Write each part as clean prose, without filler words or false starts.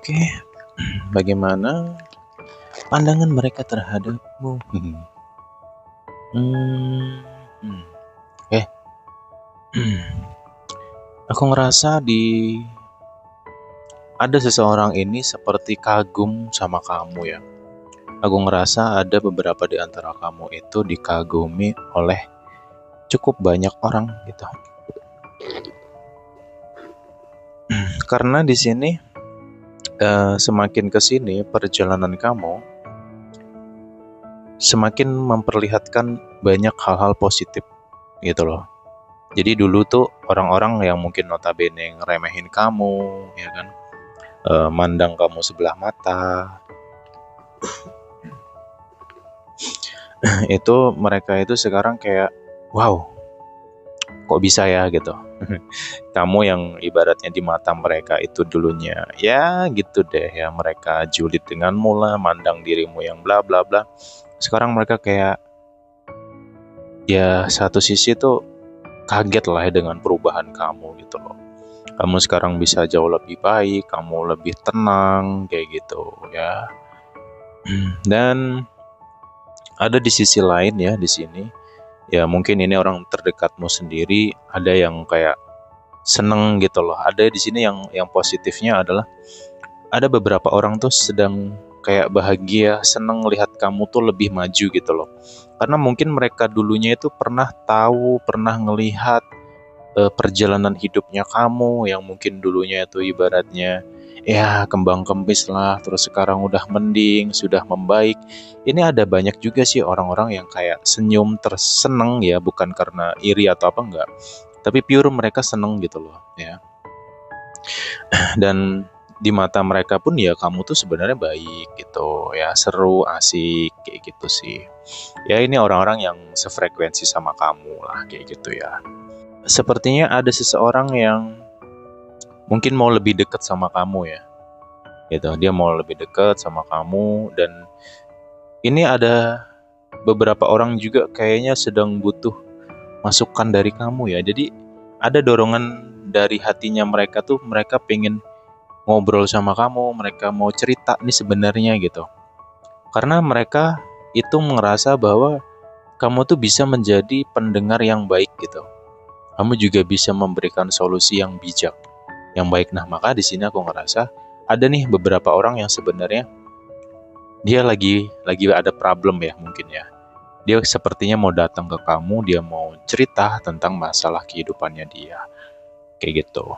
Oke, bagaimana pandangan mereka terhadapmu? Hmm, hmm, eh, aku ngerasa ada seseorang ini seperti kagum sama kamu ya. Aku ngerasa ada beberapa di antara kamu itu dikagumi oleh cukup banyak orang gitu. Karena di sini semakin ke sini perjalanan kamu semakin memperlihatkan banyak hal-hal positif gitu loh. Jadi dulu tuh orang-orang yang mungkin notabene ngeremehin kamu, ya kan, mandang kamu sebelah mata, itu mereka itu sekarang kayak, wow, kok bisa ya gitu. Kamu yang ibaratnya di mata mereka itu dulunya, ya gitu deh ya, mereka julid denganmu lah, mandang dirimu yang bla bla bla. Sekarang mereka kayak, ya satu sisi tuh kaget lah ya dengan perubahan kamu gitu loh. Kamu sekarang bisa jauh lebih baik, kamu lebih tenang, kayak gitu ya. Dan ada di sisi lain ya di sini, ya mungkin ini orang terdekatmu sendiri, ada yang kayak seneng gitu loh. Ada di sini yang positifnya adalah ada beberapa orang tuh sedang kayak bahagia, seneng lihat kamu tuh lebih maju gitu loh. Karena mungkin mereka dulunya itu pernah tahu, pernah ngelihat perjalanan hidupnya kamu yang mungkin dulunya itu ibaratnya ya kembang kempis lah, terus sekarang udah mending, sudah membaik. Ini ada banyak juga sih orang-orang yang kayak senyum terseneng ya, bukan karena iri atau apa enggak, tapi pure mereka seneng gitu loh ya. Dan di mata mereka pun ya kamu tuh sebenarnya baik gitu ya, seru, asik kayak gitu sih. Ya ini orang-orang yang sefrekuensi sama kamu lah kayak gitu ya. Sepertinya ada seseorang yang mungkin mau lebih dekat sama kamu ya, gitu. Dia mau lebih dekat sama kamu, dan ini ada beberapa orang juga kayaknya sedang butuh masukan dari kamu ya. Jadi ada dorongan dari hatinya mereka tuh, mereka pengen ngobrol sama kamu, mereka mau cerita nih sebenarnya gitu. Karena mereka itu merasa bahwa kamu tuh bisa menjadi pendengar yang baik gitu. Kamu juga bisa memberikan solusi yang bijak, yang baik. Nah, maka di sini aku ngerasa ada nih beberapa orang yang sebenarnya dia lagi ada problem ya mungkin ya. Dia sepertinya mau datang ke kamu, dia mau cerita tentang masalah kehidupannya dia. Kayak gitu.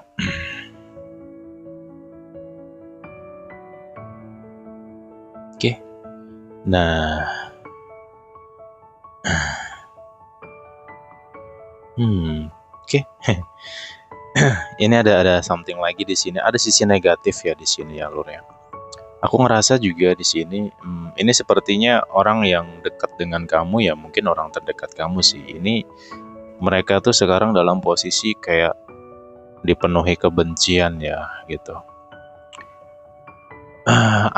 Oke. Nah, oke. Ini ada something lagi di sini. Ada sisi negatif ya di sini ya, Lur ya. Aku ngerasa juga di sini, ini sepertinya orang yang dekat dengan kamu ya, mungkin orang terdekat kamu sih. Ini mereka tuh sekarang dalam posisi kayak dipenuhi kebencian ya, gitu.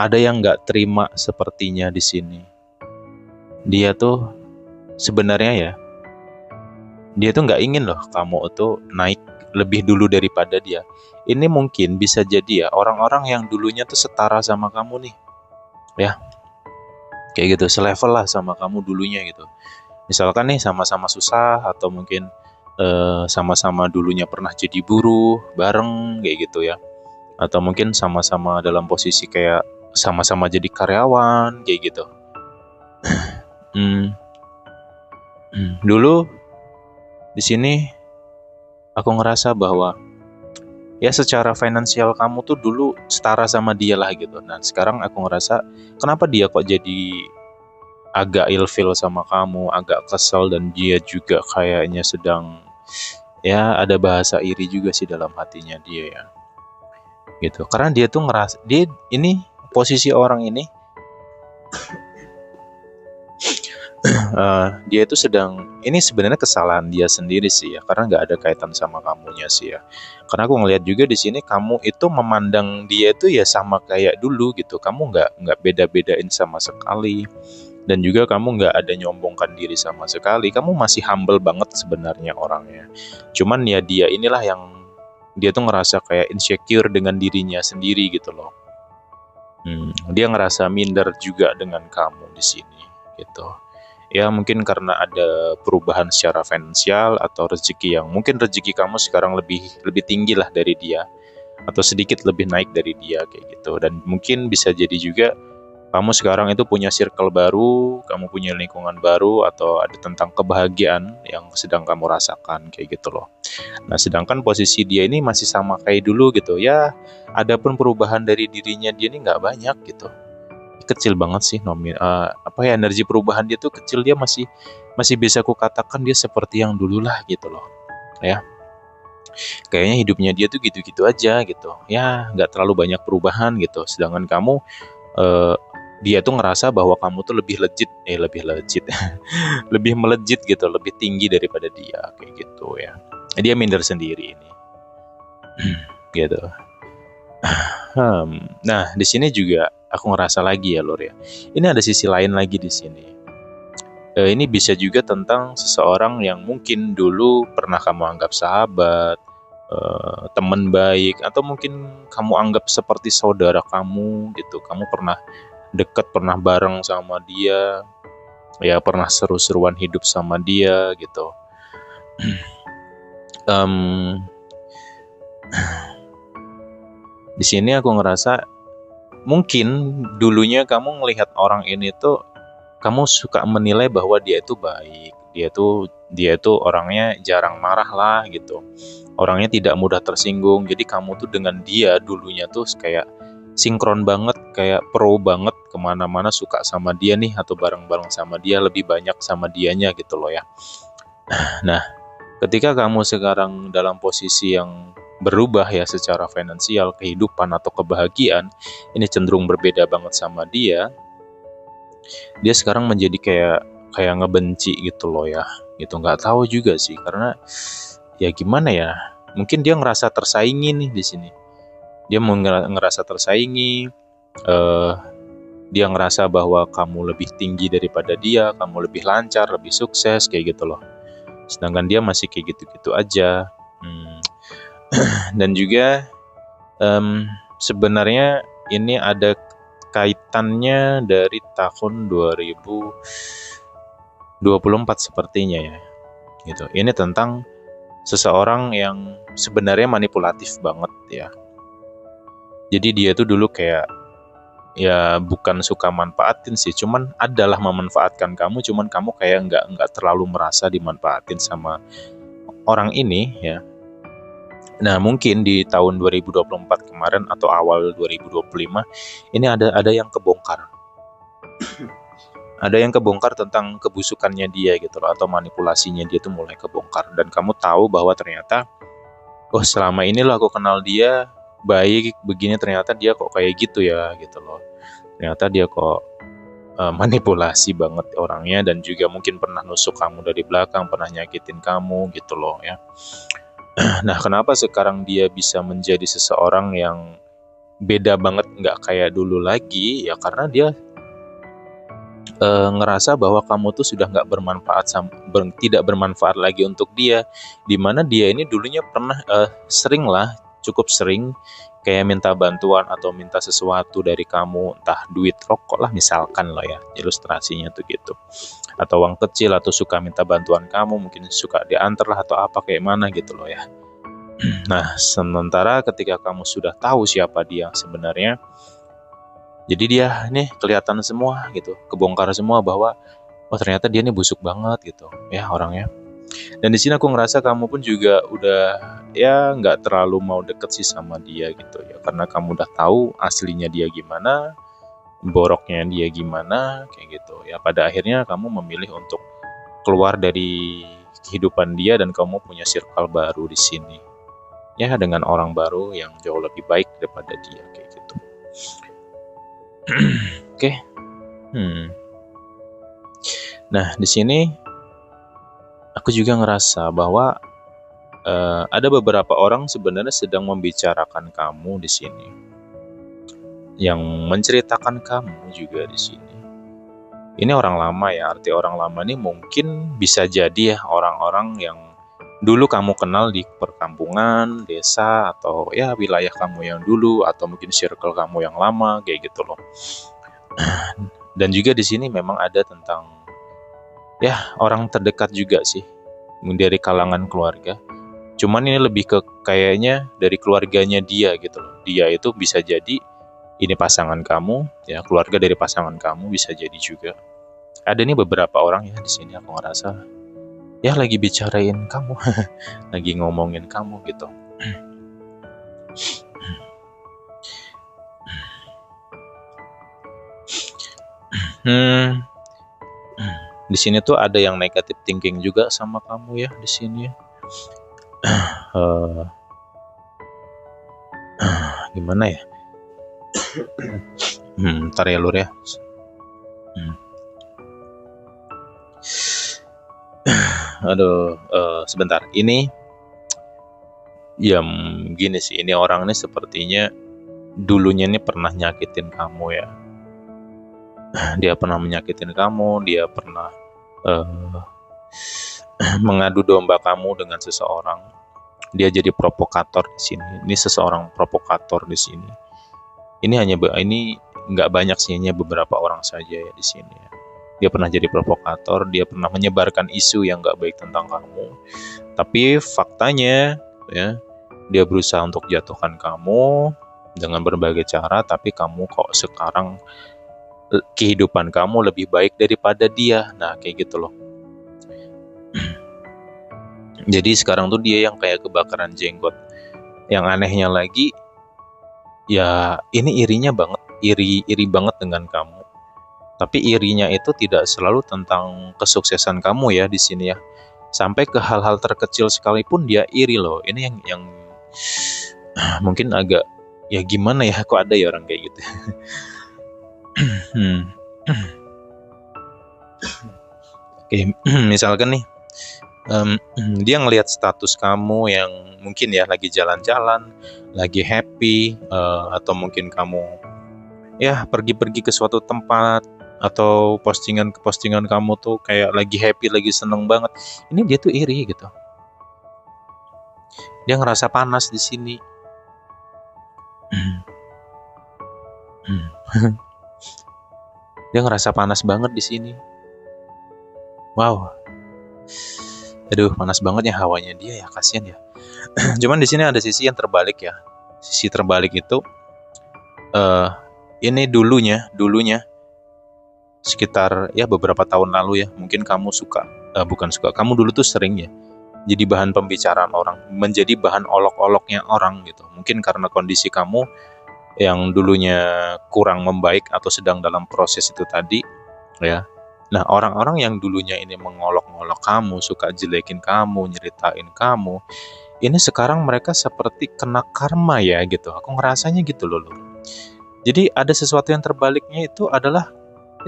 Ada yang nggak terima sepertinya di sini. Dia tuh sebenarnya ya, dia tuh nggak ingin loh kamu tuh naik lebih dulu daripada dia. Ini mungkin bisa jadi ya orang-orang yang dulunya tuh setara sama kamu nih, ya kayak gitu, selevel lah sama kamu dulunya gitu. Misalkan nih sama-sama susah, atau mungkin sama-sama dulunya pernah jadi buruh bareng kayak gitu ya, atau mungkin sama-sama dalam posisi kayak sama-sama jadi karyawan kayak gitu. Dulu di sini aku ngerasa bahwa ya secara finansial kamu tuh dulu setara sama dia lah gitu. Nah sekarang aku ngerasa kenapa dia kok jadi agak ilfil sama kamu, agak kesel, dan dia juga kayaknya sedang ya ada bahasa iri juga sih dalam hatinya dia ya, gitu. Karena dia tuh ngerasa dia ini posisi orang ini dia itu sedang, ini sebenarnya kesalahan dia sendiri sih ya, karena nggak ada kaitan sama kamunya sih ya. Karena aku ngelihat juga di sini kamu itu memandang dia itu ya sama kayak dulu gitu. Kamu nggak beda-bedain sama sekali, dan juga kamu nggak ada nyombongkan diri sama sekali. Kamu masih humble banget sebenarnya orangnya. Cuman ya dia inilah yang dia tuh ngerasa kayak insecure dengan dirinya sendiri gitu loh. Dia ngerasa minder juga dengan kamu di sini, gitu. Ya mungkin karena ada perubahan secara finansial atau rezeki yang mungkin rezeki kamu sekarang lebih lebih tinggi lah dari dia atau sedikit lebih naik dari dia kayak gitu. Dan mungkin bisa jadi juga kamu sekarang itu punya circle baru, kamu punya lingkungan baru atau ada tentang kebahagiaan yang sedang kamu rasakan kayak gitu loh. Nah, sedangkan posisi dia ini masih sama kayak dulu gitu. Ya, adapun perubahan dari dirinya dia ini nggak banyak gitu. Kecil banget sih energi perubahan dia tuh kecil, dia masih masih bisa aku katakan dia seperti yang dulu lah gitu loh. Ya, kayaknya hidupnya dia tuh gitu-gitu aja gitu. Ya, nggak terlalu banyak perubahan gitu. Sedangkan kamu eh, dia tuh ngerasa bahwa kamu tuh lebih legit, lebih melejit gitu, lebih tinggi daripada dia kayak gitu ya. Dia minder sendiri ini, gitu. Nah, di sini juga aku ngerasa lagi ya, Lur ya. Ini ada sisi lain lagi di sini. Ini bisa juga tentang seseorang yang mungkin dulu pernah kamu anggap sahabat, teman baik, atau mungkin kamu anggap seperti saudara kamu gitu. Kamu pernah deket, pernah bareng sama dia, ya pernah seru-seruan hidup sama dia gitu. Di sini aku ngerasa mungkin dulunya kamu melihat orang ini tuh kamu suka menilai bahwa dia itu baik, dia tuh orangnya jarang marah lah gitu, orangnya tidak mudah tersinggung. Jadi kamu tuh dengan dia dulunya tuh kayak sinkron banget, kayak pro banget, kemana-mana suka sama dia nih atau bareng-bareng sama dia, lebih banyak sama dianya gitu loh ya. Nah, ketika kamu sekarang dalam posisi yang berubah ya secara finansial, kehidupan atau kebahagiaan, ini cenderung berbeda banget sama dia sekarang menjadi kayak ngebenci gitu loh ya. Gitu, nggak tahu juga sih karena ya gimana ya? Mungkin dia ngerasa tersaingi nih di sini. Dia ngerasa tersaingi, eh dia ngerasa bahwa kamu lebih tinggi daripada dia, kamu lebih lancar, lebih sukses kayak gitu loh. Sedangkan dia masih kayak gitu-gitu aja. Dan juga sebenarnya ini ada kaitannya dari tahun 2024 sepertinya ya. Gitu. Ini tentang seseorang yang sebenarnya manipulatif banget ya. Jadi dia tuh dulu kayak ya bukan suka manfaatin sih, cuman adalah memanfaatkan kamu, cuman kamu kayak nggak terlalu merasa dimanfaatin sama orang ini ya. Nah, mungkin di tahun 2024 kemarin atau awal 2025 ini ada yang kebongkar. Ada yang kebongkar tentang kebusukannya dia gitu loh, atau manipulasinya dia tuh mulai kebongkar, dan kamu tahu bahwa ternyata oh selama ini loh aku kenal dia baik begini, ternyata dia kok kayak gitu ya gitu loh. Ternyata dia kok manipulasi banget orangnya, dan juga mungkin pernah nusuk kamu dari belakang, pernah nyakitin kamu gitu loh ya. Nah, kenapa sekarang dia bisa menjadi seseorang yang beda banget, nggak kayak dulu lagi ya? Karena dia ngerasa bahwa kamu tuh sudah nggak bermanfaat, tidak bermanfaat lagi untuk dia. Dimana dia ini dulunya pernah sering lah, cukup sering kayak minta bantuan atau minta sesuatu dari kamu, entah duit rokok lah misalkan lah ya, ilustrasinya tuh gitu, atau uang kecil, atau suka minta bantuan kamu, mungkin suka diantar lah atau apa kayak mana gitu loh ya. Nah, sementara ketika kamu sudah tahu siapa dia sebenarnya, jadi dia nih kelihatan semua gitu, kebongkar semua bahwa oh ternyata dia nih busuk banget gitu ya orangnya. Dan di sini aku ngerasa kamu pun juga udah ya nggak terlalu mau deket sih sama dia gitu ya, karena kamu udah tahu aslinya dia gimana, boroknya dia gimana kayak gitu ya. Pada akhirnya kamu memilih untuk keluar dari kehidupan dia, dan kamu punya circle baru di sini ya, dengan orang baru yang jauh lebih baik daripada dia kayak gitu. Oke. Nah, di sini aku juga ngerasa bahwa ada beberapa orang sebenarnya sedang membicarakan kamu di sini, yang menceritakan kamu juga di sini. Ini orang lama ya, arti orang lama ini mungkin bisa jadi ya orang-orang yang dulu kamu kenal di perkampungan, desa, atau ya wilayah kamu yang dulu, atau mungkin circle kamu yang lama, kayak gitu loh. Dan juga di sini memang ada tentang ya orang terdekat juga sih, dari kalangan keluarga. Cuman ini lebih ke kayaknya dari keluarganya dia gitu loh. Dia itu bisa jadi ini pasangan kamu, ya keluarga dari pasangan kamu bisa jadi juga. Ada nih beberapa orang ya di sini aku ngerasa ya lagi bicarain kamu, lagi ngomongin kamu gitu. Hmm, di sini tuh ada yang negative thinking juga sama kamu ya di sini. Uh, gimana ya? Ntar ya Lur ya. Aduh, sebentar. Ini ya gini sih. Ini orang ini sepertinya dulunya ini pernah nyakitin kamu ya. Dia pernah menyakitin kamu. Dia pernah mengadu domba kamu dengan seseorang. Dia jadi provokator di sini. Ini seseorang provokator di sini. Ini nggak banyak sih, hanya beberapa orang saja ya di sini. Dia pernah jadi provokator, dia pernah menyebarkan isu yang nggak baik tentang kamu. Tapi faktanya, ya, dia berusaha untuk jatuhkan kamu dengan berbagai cara. Tapi kamu kok sekarang kehidupan kamu lebih baik daripada dia. Nah, kayak gitu loh. Jadi sekarang tuh dia yang kayak kebakaran jenggot. Yang anehnya lagi, ya ini irinya banget, iri banget dengan kamu. Tapi irinya itu tidak selalu tentang kesuksesan kamu ya di sini ya. Sampai ke hal-hal terkecil sekalipun dia iri loh. Ini yang mungkin agak ya gimana ya, kok ada ya orang kayak gitu. Oke, misalkan nih dia ngelihat status kamu yang mungkin ya lagi jalan-jalan, lagi happy, atau mungkin kamu ya pergi-pergi ke suatu tempat, atau postingan kamu tuh kayak lagi happy, lagi seneng banget. Ini dia tuh iri gitu. Dia ngerasa panas di sini. Dia ngerasa panas banget di sini. Wow. Aduh, panas banget ya hawanya dia ya, kasihan ya. Cuman di sini ada sisi yang terbalik ya. Sisi terbalik itu ini dulunya sekitar ya beberapa tahun lalu ya, mungkin kamu kamu dulu tuh sering ya jadi bahan pembicaraan orang, menjadi bahan olok-oloknya orang gitu. Mungkin karena kondisi kamu yang dulunya kurang membaik atau sedang dalam proses itu tadi ya. Nah, orang-orang yang dulunya ini mengolok-olok kamu, suka jelekin kamu, nyeritain kamu, ini sekarang mereka seperti kena karma ya gitu. Aku ngerasanya gitu loh. Jadi ada sesuatu yang terbaliknya, itu adalah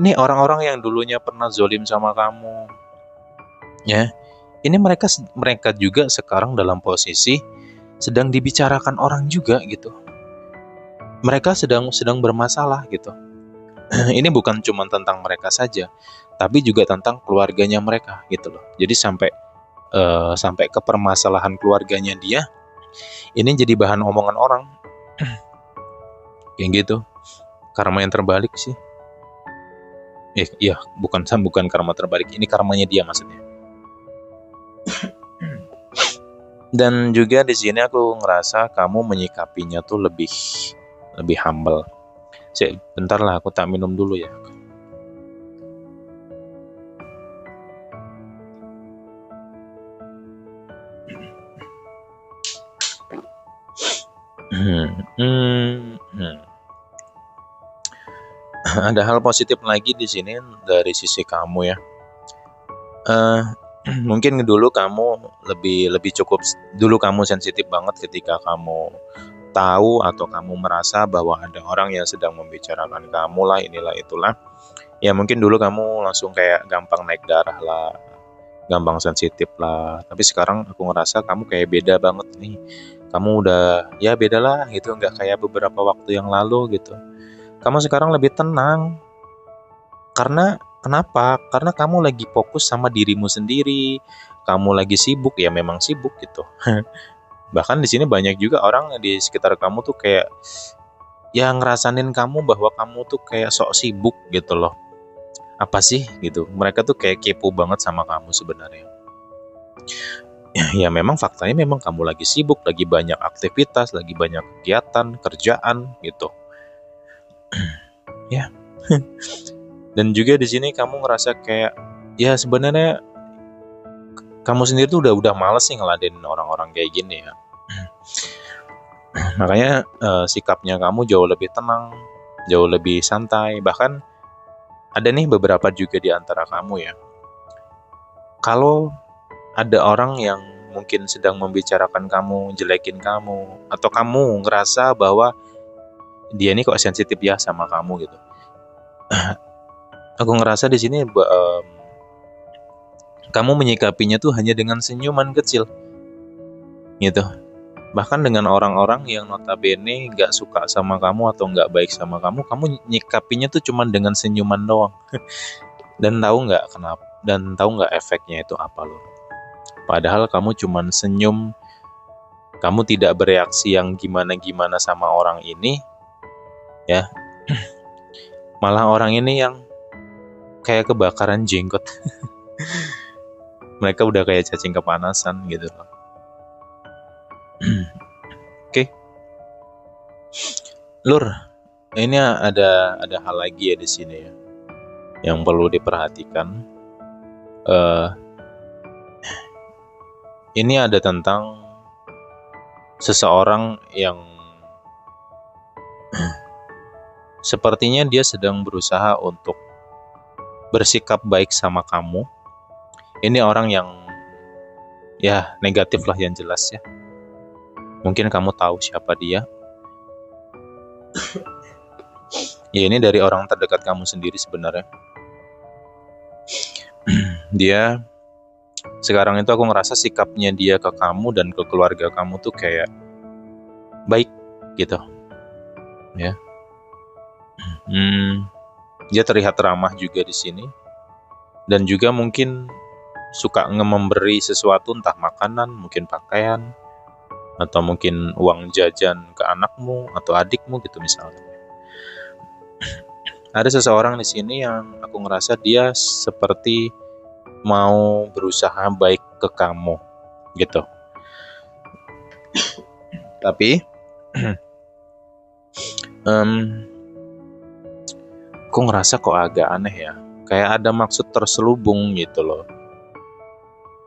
ini orang-orang yang dulunya pernah zolim sama kamu, ya. Ini mereka juga sekarang dalam posisi sedang dibicarakan orang juga gitu. Mereka sedang bermasalah gitu. Ini bukan cuma tentang mereka saja, tapi juga tentang keluarganya mereka gitu loh. Jadi sampai ke permasalahan keluarganya dia, ini jadi bahan omongan orang. Kayak gitu. Karma yang terbalik sih. Iya, bukan karma terbalik. Ini karmanya dia maksudnya. Dan juga di sini aku ngerasa kamu menyikapinya tuh lebih humble. Bentar lah, aku tak minum dulu ya. Ada hal positif lagi di sini dari sisi kamu ya. Mungkin dulu kamu lebih cukup, dulu kamu sensitif banget ketika kamu tahu atau kamu merasa bahwa ada orang yang sedang membicarakan kamu lah, inilah itulah. Ya mungkin dulu kamu langsung kayak gampang naik darah lah, gampang sensitif lah. Tapi sekarang aku ngerasa kamu kayak beda banget nih. Kamu udah ya beda lah gitu, nggak kayak beberapa waktu yang lalu gitu. Kamu sekarang lebih tenang karena Kenapa? Karena kamu lagi fokus sama dirimu sendiri. Kamu lagi sibuk, ya memang sibuk gitu. Bahkan di sini banyak juga orang di sekitar kamu tuh kayak ya ngerasanin kamu bahwa kamu tuh kayak sok sibuk gitu loh. Apa sih gitu? Mereka tuh kayak kepo banget sama kamu sebenarnya. Ya memang faktanya memang kamu lagi sibuk, lagi banyak aktivitas, lagi banyak kegiatan, kerjaan gitu. Ya. Dan juga di sini kamu ngerasa kayak ya sebenarnya kamu sendiri tuh udah males sih ngeladenin orang-orang kayak gini ya. Makanya sikapnya kamu jauh lebih tenang, jauh lebih santai. Bahkan ada nih beberapa juga di antara kamu ya. Kalau ada orang yang mungkin sedang membicarakan kamu, jelekin kamu, atau kamu ngerasa bahwa dia ini kok sensitif ya sama kamu gitu. Aku ngerasa di sini kamu menyikapinya tuh hanya dengan senyuman kecil gitu. Bahkan dengan orang-orang yang notabene gak suka sama kamu atau gak baik sama kamu nyikapinya tuh cuma dengan senyuman doang. Dan tahu nggak efeknya itu apa loh? Padahal kamu cuma senyum, kamu tidak bereaksi yang gimana-gimana sama orang ini, ya. Malah orang ini yang kayak kebakaran jenggot. Mereka udah kayak cacing kepanasan gitu loh. Oke. Lur, ini ada hal lagi ya di sini ya yang perlu diperhatikan. Ini ada tentang seseorang yang sepertinya dia sedang berusaha untuk bersikap baik sama kamu. Ini orang yang ya negatif lah yang jelas ya. Mungkin kamu tahu siapa dia. Ya ini dari orang terdekat kamu sendiri sebenarnya. Dia sekarang itu aku ngerasa sikapnya dia ke kamu dan ke keluarga kamu tuh kayak baik gitu. Ya. Dia terlihat ramah juga di sini. Dan juga mungkin suka memberi sesuatu, entah makanan, mungkin pakaian, atau mungkin uang jajan ke anakmu atau adikmu gitu misalnya. Ada seseorang di sini yang aku ngerasa dia seperti mau berusaha baik ke kamu gitu. Tapi aku ngerasa kok agak aneh ya. Kayak ada maksud terselubung gitu loh.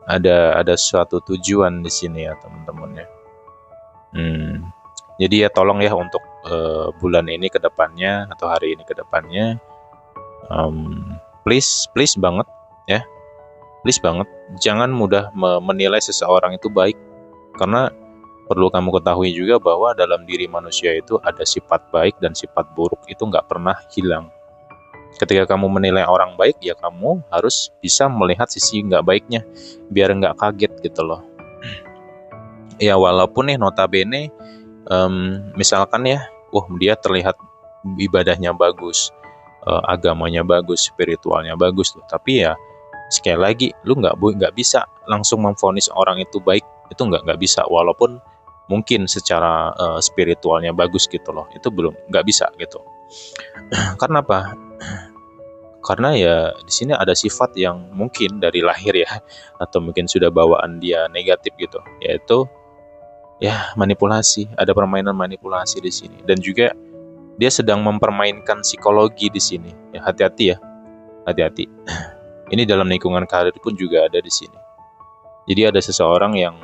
Ada suatu tujuan di sini ya teman-teman ya. Jadi ya tolong ya untuk bulan ini ke depannya atau hari ini ke depannya, please banget ya, please banget jangan mudah menilai seseorang itu baik, karena perlu kamu ketahui juga bahwa dalam diri manusia itu ada sifat baik dan sifat buruk itu nggak pernah hilang. Ketika kamu menilai orang baik, ya kamu harus bisa melihat sisi nggak baiknya, biar nggak kaget gitu loh. Ya walaupun nih notabene, misalkan ya, dia terlihat ibadahnya bagus, agamanya bagus, spiritualnya bagus, tapi ya sekali lagi, lu nggak bisa langsung memvonis orang itu baik, itu nggak bisa, walaupun mungkin secara spiritualnya bagus gitu loh, itu nggak bisa gitu. Karena apa? Karena ya di sini ada sifat yang mungkin dari lahir ya, atau mungkin sudah bawaan dia negatif gitu, yaitu ya manipulasi. Ada permainan manipulasi di sini, dan juga dia sedang mempermainkan psikologi di sini. Ya hati-hati ya, hati-hati. Ini dalam lingkungan karir pun juga ada di sini. Jadi ada seseorang yang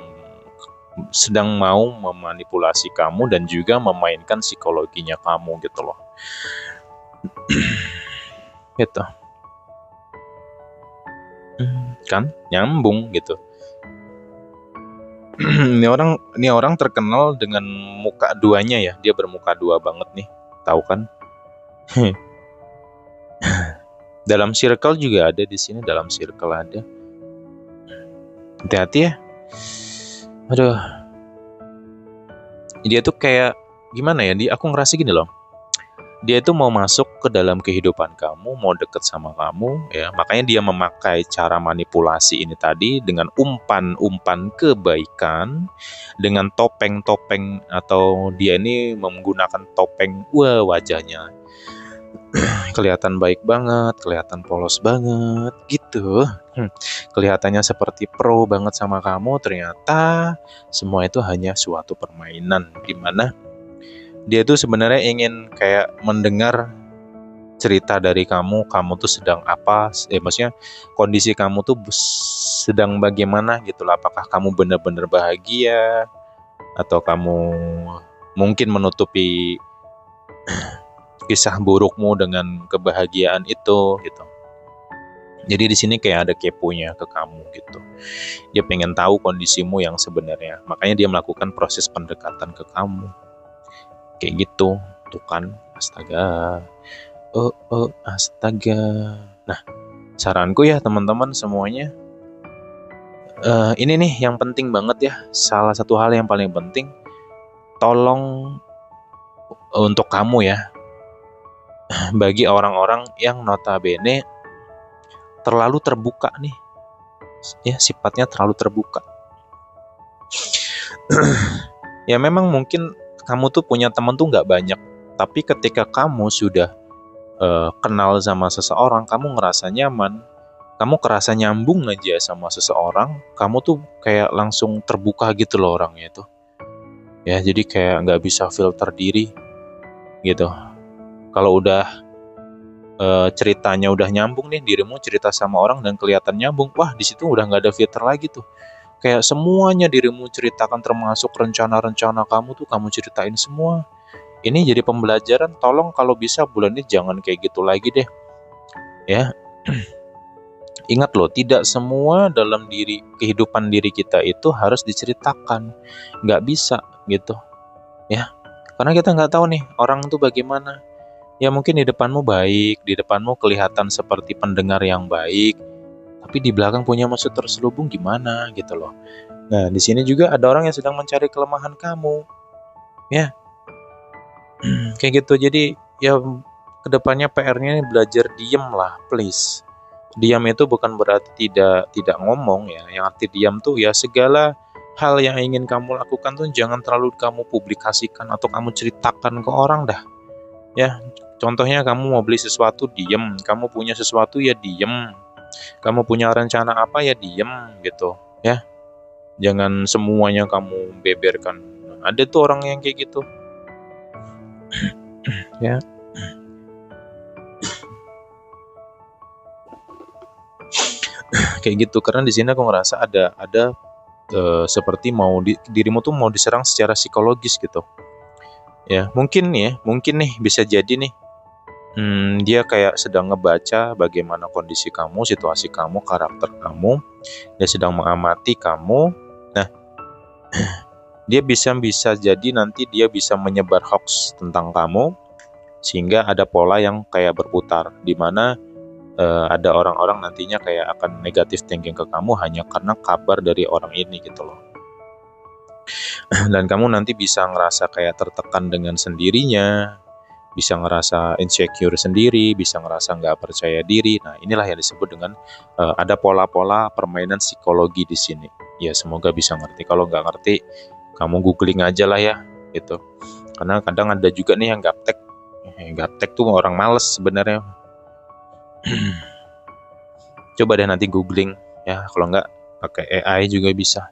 sedang mau memanipulasi kamu dan juga memainkan psikologinya kamu gitu loh. Gitu. Kan nyambung gitu. Ini orang terkenal dengan muka duanya ya. Dia bermuka dua banget nih. Tahu kan? Dalam circle juga ada di sini, dalam circle ada. Hati-hati ya. Aduh. Dia tuh kayak gimana ya? Aku ngerasa gini loh. Dia itu mau masuk ke dalam kehidupan kamu, mau deket sama kamu, ya. Makanya dia memakai cara manipulasi ini tadi dengan umpan-umpan kebaikan, dengan topeng-topeng, atau dia ini menggunakan topeng, wah wajahnya kelihatan baik banget, kelihatan polos banget, gitu. Kelihatannya seperti pro banget sama kamu, ternyata semua itu hanya suatu permainan, di mana dia tuh sebenarnya ingin kayak mendengar cerita dari kamu tuh sedang apa, maksudnya kondisi kamu tuh sedang bagaimana gitu lah. Apakah kamu benar-benar bahagia, atau kamu mungkin menutupi kisah burukmu dengan kebahagiaan itu gitu. Jadi di sini kayak ada keponya ke kamu gitu. Dia pengen tahu kondisimu yang sebenarnya. Makanya dia melakukan proses pendekatan ke kamu. Kayak gitu, tuh kan, astaga. Astaga. Nah, saranku ya teman-teman semuanya, ini nih yang penting banget ya. Salah satu hal yang paling penting, tolong untuk kamu ya, bagi orang-orang yang notabene terlalu terbuka nih, ya sifatnya terlalu terbuka. Ya memang mungkin kamu tuh punya teman tuh nggak banyak, tapi ketika kamu sudah kenal sama seseorang, kamu ngerasa nyaman, kamu kerasa nyambung aja sama seseorang, kamu tuh kayak langsung terbuka gitu loh orangnya itu. Ya jadi kayak nggak bisa filter diri gitu. Kalau udah ceritanya udah nyambung nih, dirimu cerita sama orang dan kelihatan nyambung, wah di situ udah nggak ada filter lagi tuh. Kayak semuanya dirimu ceritakan, termasuk rencana-rencana kamu tuh kamu ceritain semua. Ini jadi pembelajaran, tolong kalau bisa bulan ini jangan kayak gitu lagi deh. Ya. Ingat loh, tidak semua dalam kehidupan diri kita itu harus diceritakan. Nggak bisa gitu. Ya. Karena kita nggak tahu nih orang tuh bagaimana. Ya mungkin di depanmu baik, di depanmu kelihatan seperti pendengar yang baik, tapi di belakang punya maksud terselubung gimana gitu loh. Nah, di sini juga ada orang yang sedang mencari kelemahan kamu. Ya. Kayak gitu. Jadi ya kedepannya PR-nya belajar diem lah, please. Diam itu bukan berarti tidak ngomong ya. Yang arti diam tuh ya segala hal yang ingin kamu lakukan tuh jangan terlalu kamu publikasikan atau kamu ceritakan ke orang dah. Ya, contohnya kamu mau beli sesuatu, diem. Kamu punya sesuatu ya diem. Kamu punya rencana apa ya diem gitu. Ya, jangan semuanya kamu beberkan. Ada tuh orang yang kayak gitu. Ya. Kayak gitu, karena di sini aku ngerasa ada seperti dirimu tuh mau diserang secara psikologis gitu. Ya, mungkin nih bisa jadi nih. Dia kayak sedang ngebaca bagaimana kondisi kamu, situasi kamu, karakter kamu. Dia sedang mengamati kamu. Nah, dia bisa jadi nanti dia bisa menyebar hoax tentang kamu, sehingga ada pola yang kayak berputar, di mana ada orang-orang nantinya kayak akan negatif thinking ke kamu hanya karena kabar dari orang ini gitu loh. Dan kamu nanti bisa ngerasa kayak tertekan dengan sendirinya, bisa ngerasa insecure sendiri, bisa ngerasa nggak percaya diri. Nah, inilah yang disebut dengan ada pola-pola permainan psikologi di sini. Ya, semoga bisa ngerti. Kalau nggak ngerti, kamu googling aja lah ya, gitu. Karena kadang ada juga nih yang gaptek. Gaptek tuh orang males sebenarnya. Coba deh nanti googling ya, kalau nggak pakai AI juga bisa.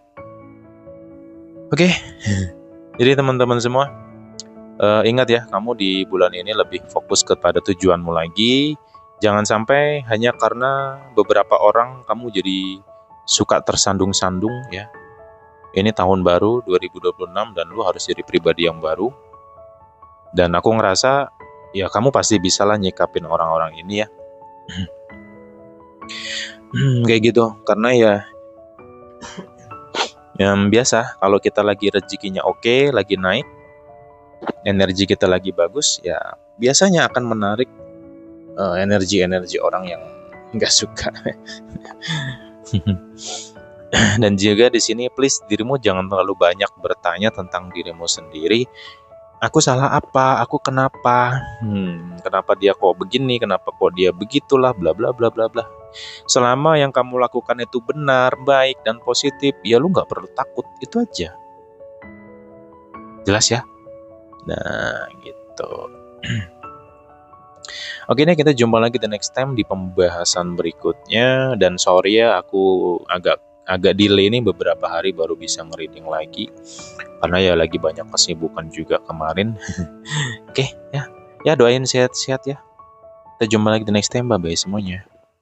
Oke. Jadi teman-teman semua, ingat ya, kamu di bulan ini lebih fokus kepada tujuanmu lagi. Jangan sampai hanya karena beberapa orang kamu jadi suka tersandung-sandung ya. Ini tahun baru 2026 dan lu harus jadi pribadi yang baru. Dan aku ngerasa ya kamu pasti bisa lah nyikapin orang-orang ini ya. Kayak gitu, karena ya yang biasa kalau kita lagi rezekinya oke, lagi naik, energi kita lagi bagus, ya biasanya akan menarik energi-energi orang yang nggak suka. Dan juga di sini please dirimu jangan terlalu banyak bertanya tentang dirimu sendiri. Aku salah apa? Aku kenapa? Kenapa dia kok begini? Kenapa kok dia begitulah? Bla bla bla bla bla. Selama yang kamu lakukan itu benar, baik dan positif, ya lu nggak perlu takut. Itu aja. Jelas ya? Nah, gitu. Oke deh, kita jumpa lagi the next time di pembahasan berikutnya. Dan sorry ya, aku agak delay nih beberapa hari baru bisa ngereading lagi. Karena ya lagi banyak kesibukan juga kemarin. Oke, ya. Ya doain sehat-sehat ya. Kita jumpa lagi the next time, bye-bye semuanya.